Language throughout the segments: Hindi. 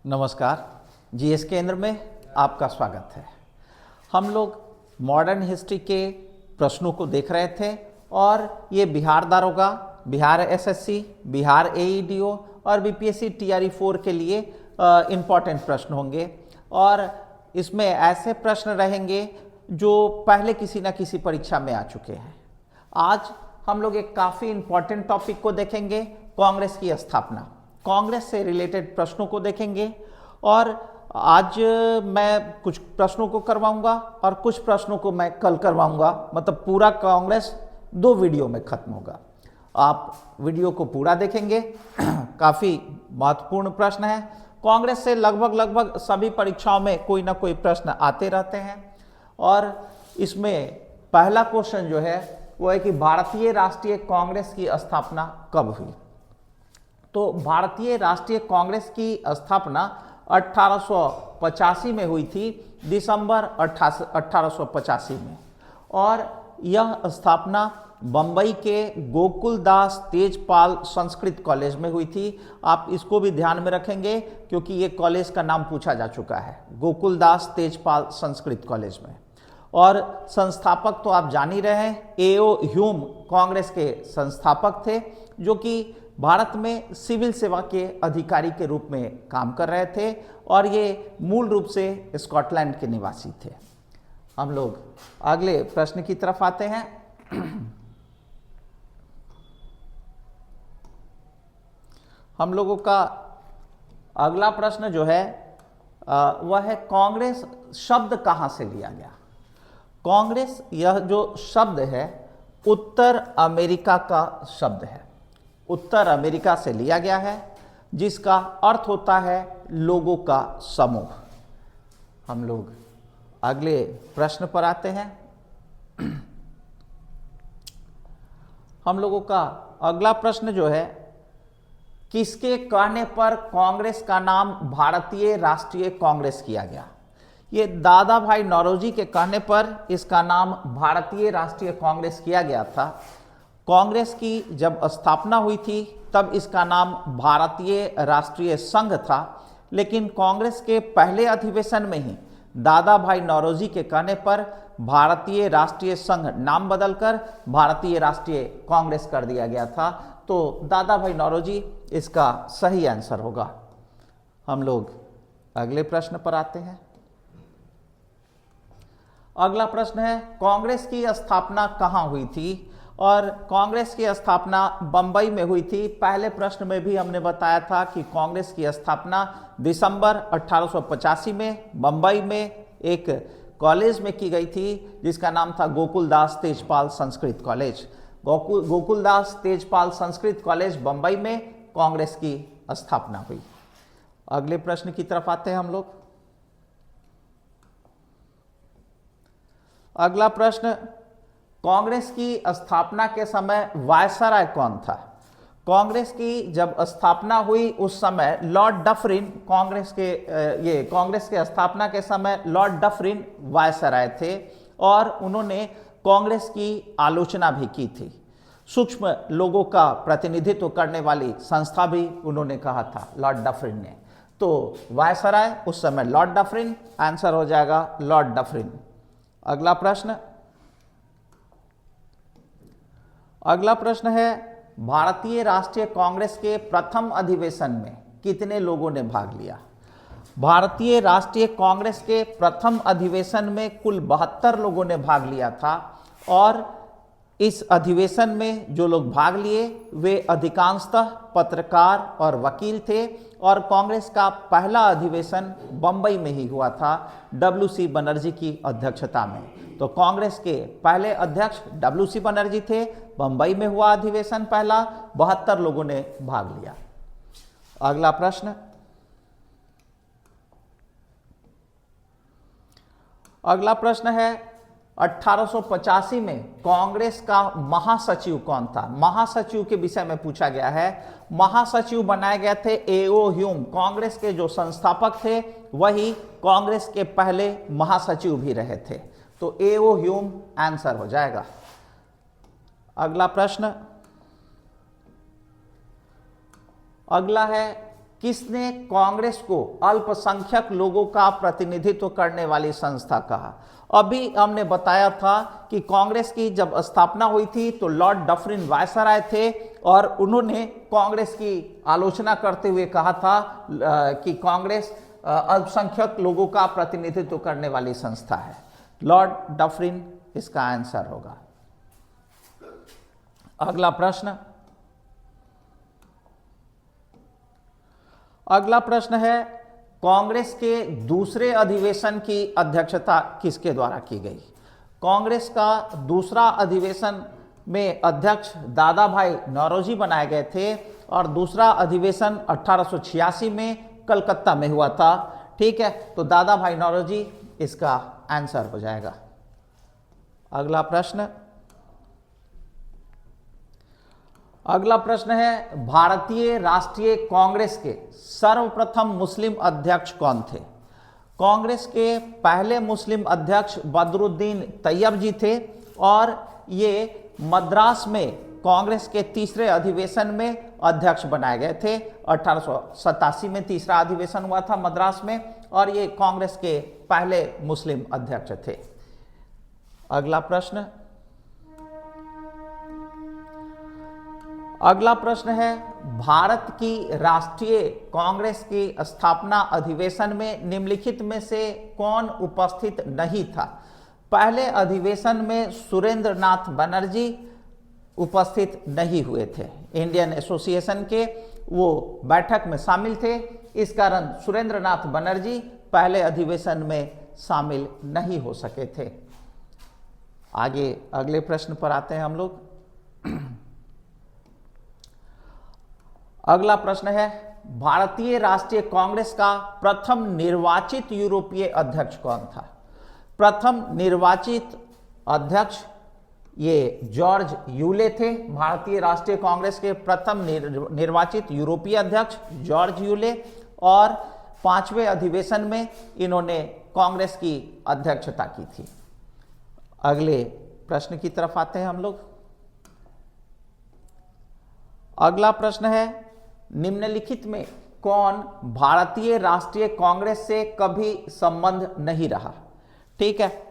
नमस्कार। जीएस केंद्र में आपका स्वागत है। हम लोग मॉडर्न हिस्ट्री के प्रश्नों को देख रहे थे और ये बिहार दारोगा, बिहार एसएससी, बिहार एईडीओ और बीपीएससी टीआरई 4 के लिए इम्पॉर्टेंट प्रश्न होंगे और इसमें ऐसे प्रश्न रहेंगे जो पहले किसी न किसी परीक्षा में आ चुके हैं। आज हम लोग एक काफ़ी इम्पॉर्टेंट टॉपिक को देखेंगे, कांग्रेस की स्थापना। कांग्रेस से रिलेटेड प्रश्नों को देखेंगे और आज मैं कुछ प्रश्नों को करवाऊंगा और कुछ प्रश्नों को मैं कल करवाऊंगा। मतलब पूरा कांग्रेस 2 वीडियो में खत्म होगा। आप वीडियो को पूरा देखेंगे। काफ़ी महत्वपूर्ण प्रश्न है। कांग्रेस से लगभग सभी परीक्षाओं में कोई ना कोई प्रश्न आते रहते हैं और इसमें पहला क्वेश्चन जो है वो है कि भारतीय राष्ट्रीय कांग्रेस की स्थापना कब हुई। तो भारतीय राष्ट्रीय कांग्रेस की स्थापना 1885 में हुई थी, दिसंबर 1885 में। और यह स्थापना बम्बई के गोकुलदास तेजपाल संस्कृत कॉलेज में हुई थी। आप इसको भी ध्यान में रखेंगे क्योंकि ये कॉलेज का नाम पूछा जा चुका है, गोकुलदास तेजपाल संस्कृत कॉलेज में। और संस्थापक तो आप जान ही रहे हैं, एओ ह्यूम कांग्रेस के संस्थापक थे, जो कि भारत में सिविल सेवा के अधिकारी के रूप में काम कर रहे थे और ये मूल रूप से स्कॉटलैंड के निवासी थे। हम लोग अगले प्रश्न की तरफ आते हैं। हम लोगों का अगला प्रश्न जो है वह है कांग्रेस शब्द कहाँ से लिया गया। कांग्रेस यह जो शब्द है उत्तर अमेरिका का शब्द है, उत्तर अमेरिका से लिया गया है, जिसका अर्थ होता है लोगों का समूह। हम लोग अगले प्रश्न पर आते हैं। हम लोगों का अगला प्रश्न जो है, किसके कहने पर कांग्रेस का नाम भारतीय राष्ट्रीय कांग्रेस किया गया। ये दादा भाई नौरोजी के कहने पर इसका नाम भारतीय राष्ट्रीय कांग्रेस किया गया था। कांग्रेस की जब स्थापना हुई थी तब इसका नाम भारतीय राष्ट्रीय संघ था, लेकिन कांग्रेस के पहले अधिवेशन में ही दादा भाई नौरोजी के कहने पर भारतीय राष्ट्रीय संघ नाम बदलकर भारतीय राष्ट्रीय कांग्रेस कर दिया गया था। तो दादा भाई नौरोजी इसका सही आंसर होगा। हम लोग अगले प्रश्न पर आते हैं। अगला प्रश्न है, कांग्रेस की स्थापना कहाँ हुई थी। और कांग्रेस की स्थापना बंबई में हुई थी। पहले प्रश्न में भी हमने बताया था कि कांग्रेस की स्थापना दिसंबर 1885 में बंबई में एक कॉलेज में की गई थी, जिसका नाम था गोकुलदास तेजपाल संस्कृत कॉलेज। गोकुलदास तेजपाल संस्कृत कॉलेज बंबई में कांग्रेस की स्थापना हुई। अगले प्रश्न की तरफ आते हैं हम लोग। अगला प्रश्न, कांग्रेस की स्थापना के समय वायसराय कौन था। कांग्रेस की जब स्थापना हुई उस समय लॉर्ड डफरिन कांग्रेस के स्थापना के समय लॉर्ड डफरिन वायसराय थे और उन्होंने कांग्रेस की आलोचना भी की थी। सूक्ष्म लोगों का प्रतिनिधित्व करने वाली संस्था भी उन्होंने कहा था लॉर्ड डफरिन ने। तो वायसराय उस समय लॉर्ड डफरिन, आंसर हो जाएगा लॉर्ड डफरिन। अगला प्रश्न है, भारतीय राष्ट्रीय कांग्रेस के प्रथम अधिवेशन में कितने लोगों ने भाग लिया। भारतीय राष्ट्रीय कांग्रेस के प्रथम अधिवेशन में कुल 72 लोगों ने भाग लिया था और इस अधिवेशन में जो लोग भाग लिए वे अधिकांशतः पत्रकार और वकील थे और कांग्रेस का पहला अधिवेशन बंबई में ही हुआ था, WC बनर्जी की अध्यक्षता में। तो कांग्रेस के पहले अध्यक्ष WC बनर्जी थे। बंबई में हुआ अधिवेशन पहला, 72 लोगों ने भाग लिया। अगला प्रश्न, है 1885 में कांग्रेस का महासचिव कौन था। महासचिव के विषय में पूछा गया है। महासचिव बनाए गए थे एओ ह्यूम। कांग्रेस के जो संस्थापक थे वही कांग्रेस के पहले महासचिव भी रहे थे। तो एओ ह्यूम आंसर हो जाएगा। अगला प्रश्न, अगला है किसने कांग्रेस को अल्पसंख्यक लोगों का प्रतिनिधित्व करने वाली संस्था कहा? अभी हमने बताया था कि कांग्रेस की जब स्थापना हुई थी तो लॉर्ड डफरिन वायसराय थे और उन्होंने कांग्रेस की आलोचना करते हुए कहा था कि कांग्रेस अल्पसंख्यक लोगों का प्रतिनिधित्व करने वाली संस्था है। लॉर्ड डफरिन इसका आंसर होगा। अगला प्रश्न है, कांग्रेस के दूसरे अधिवेशन की अध्यक्षता किसके द्वारा की गई? कांग्रेस का दूसरा अधिवेशन में अध्यक्ष दादा भाई नौरोजी बनाए गए थे और दूसरा अधिवेशन 1886 में कलकत्ता में हुआ था। ठीक है, तो दादा भाई नौरोजी इसका आंसर हो जाएगा। अगला प्रश्न है, भारतीय राष्ट्रीय कांग्रेस के सर्वप्रथम मुस्लिम अध्यक्ष कौन थे? कांग्रेस के पहले मुस्लिम अध्यक्ष बदरुद्दीन तैयब जी थे और ये मद्रास में कांग्रेस के तीसरे अधिवेशन में अध्यक्ष बनाए गए थे। 1887 में तीसरा अधिवेशन हुआ था मद्रास में और ये कांग्रेस के पहले मुस्लिम अध्यक्ष थे। अगला प्रश्न है, भारत की राष्ट्रीय कांग्रेस की स्थापना अधिवेशन में निम्नलिखित में से कौन उपस्थित नहीं था? पहले अधिवेशन में सुरेंद्र नाथ बनर्जी उपस्थित नहीं हुए थे। इंडियन एसोसिएशन के वो बैठक में शामिल थे, इस कारण सुरेंद्र नाथ बनर्जी पहले अधिवेशन में शामिल नहीं हो सके थे। आगे अगले प्रश्न पर आते हैं हम लोग। अगला प्रश्न है, भारतीय राष्ट्रीय कांग्रेस का प्रथम निर्वाचित यूरोपीय अध्यक्ष कौन था? प्रथम निर्वाचित अध्यक्ष ये जॉर्ज यूले थे। भारतीय राष्ट्रीय कांग्रेस के प्रथम निर्वाचित यूरोपीय अध्यक्ष जॉर्ज यूले और 5वें अधिवेशन में इन्होंने कांग्रेस की अध्यक्षता की थी। अगले प्रश्न की तरफ आते हैं हम लोग। अगला प्रश्न है, निम्नलिखित में कौन भारतीय राष्ट्रीय कांग्रेस से कभी संबंध नहीं रहा? ठीक है,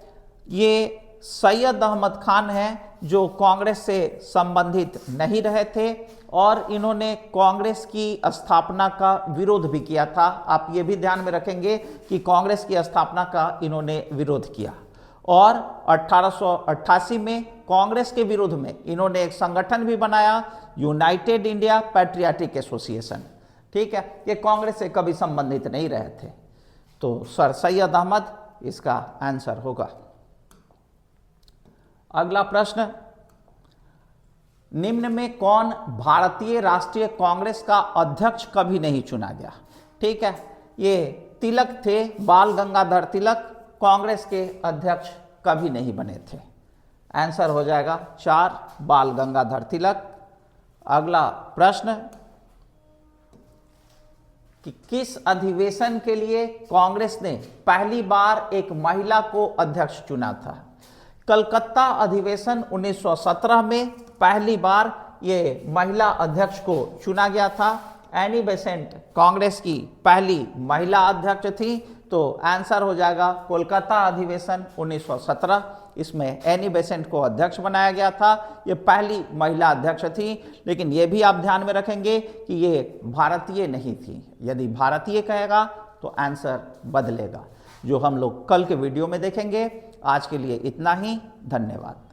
ये सैयद अहमद खान हैं जो कांग्रेस से संबंधित नहीं रहे थे और इन्होंने कांग्रेस की स्थापना का विरोध भी किया था। आप ये भी ध्यान में रखेंगे कि कांग्रेस की स्थापना का इन्होंने विरोध किया और 1888 में कांग्रेस के विरोध में इन्होंने एक संगठन भी बनाया, यूनाइटेड इंडिया पैट्रियाटिक एसोसिएशन। ठीक है, ये कांग्रेस से कभी संबंधित नहीं रहे थे। तो सर सैयद अहमद इसका आंसर होगा। अगला प्रश्न, निम्न में कौन भारतीय राष्ट्रीय कांग्रेस का अध्यक्ष कभी नहीं चुना गया? ठीक है, ये तिलक थे, बाल गंगाधर तिलक कांग्रेस के अध्यक्ष कभी नहीं बने थे। आंसर हो जाएगा 4, बाल गंगाधर तिलक। अगला प्रश्न कि किस अधिवेशन के लिए कांग्रेस ने पहली बार एक महिला को अध्यक्ष चुना था? कलकत्ता अधिवेशन 1917 में पहली बार ये महिला अध्यक्ष को चुना गया था। एनी बेसेंट कांग्रेस की पहली महिला अध्यक्ष थी। तो आंसर हो जाएगा कोलकाता अधिवेशन 1917। इसमें एनी बेसेंट को अध्यक्ष बनाया गया था। ये पहली महिला अध्यक्ष थी, लेकिन ये भी आप ध्यान में रखेंगे कि ये भारतीय नहीं थी। यदि भारतीय कहेगा तो आंसर बदलेगा, जो हम लोग कल के वीडियो में देखेंगे। आज के लिए इतना ही, धन्यवाद।